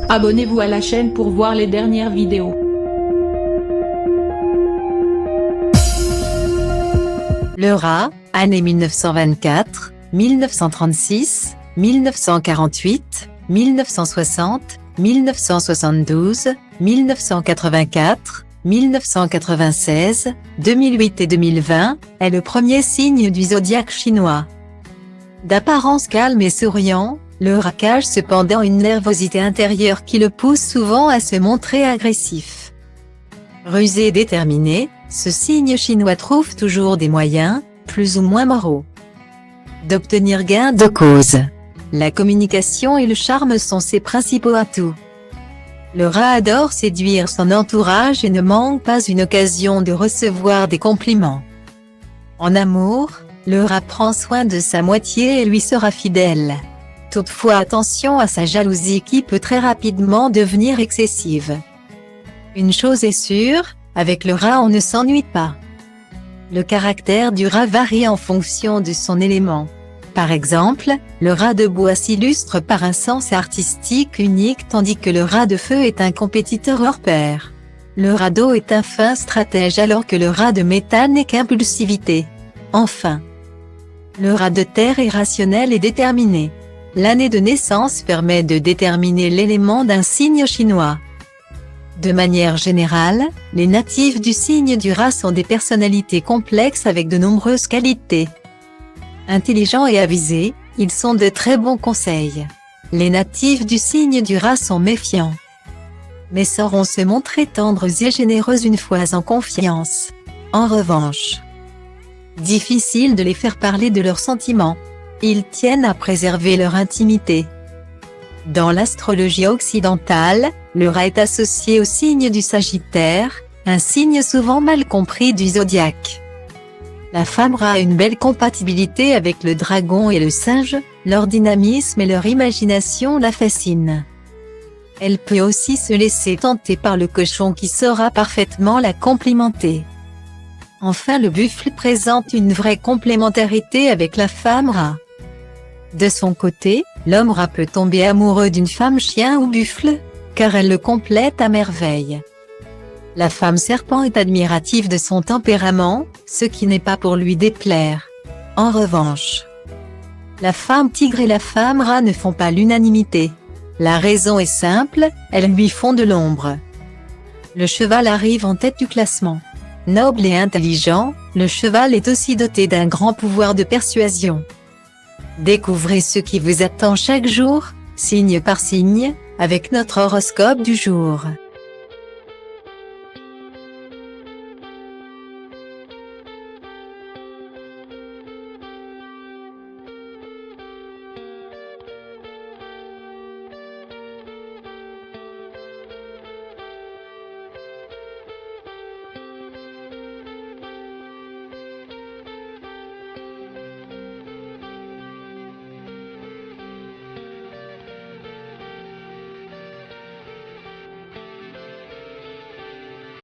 Abonnez-vous à la chaîne pour voir les dernières vidéos. Le rat, années 1924, 1936, 1948, 1960, 1972, 1984, 1996, 2008 et 2020, est le premier signe du zodiaque chinois. D'apparence calme et souriant, le rat cache cependant une nervosité intérieure qui le pousse souvent à se montrer agressif. Rusé et déterminé, ce signe chinois trouve toujours des moyens, plus ou moins moraux, d'obtenir gain de cause. La communication et le charme sont ses principaux atouts. Le rat adore séduire son entourage et ne manque pas une occasion de recevoir des compliments. En amour, le rat prend soin de sa moitié et lui sera fidèle. Toutefois attention à sa jalousie qui peut très rapidement devenir excessive. Une chose est sûre, avec le rat on ne s'ennuie pas. Le caractère du rat varie en fonction de son élément. Par exemple, le rat de bois s'illustre par un sens artistique unique tandis que le rat de feu est un compétiteur hors pair. Le rat d'eau est un fin stratège alors que le rat de métal n'est qu'impulsivité. Enfin, le rat de terre est rationnel et déterminé. L'année de naissance permet de déterminer l'élément d'un signe chinois. De manière générale, les natifs du signe du rat sont des personnalités complexes avec de nombreuses qualités. Intelligents et avisés, ils sont de très bons conseils. Les natifs du signe du rat sont méfiants, mais sauront se montrer tendres et généreux une fois en confiance. En revanche, difficile de les faire parler de leurs sentiments. Ils tiennent à préserver leur intimité. Dans l'astrologie occidentale, le rat est associé au signe du Sagittaire, un signe souvent mal compris du zodiaque. La femme rat a une belle compatibilité avec le dragon et le singe, leur dynamisme et leur imagination la fascinent. Elle peut aussi se laisser tenter par le cochon qui saura parfaitement la complimenter. Enfin, le buffle présente une vraie complémentarité avec la femme rat. De son côté, l'homme rat peut tomber amoureux d'une femme chien ou buffle, car elle le complète à merveille. La femme serpent est admirative de son tempérament, ce qui n'est pas pour lui déplaire. En revanche, la femme tigre et la femme rat ne font pas l'unanimité. La raison est simple, elles lui font de l'ombre. Le cheval arrive en tête du classement. Noble et intelligent, le cheval est aussi doté d'un grand pouvoir de persuasion. Découvrez ce qui vous attend chaque jour, signe par signe, avec notre horoscope du jour.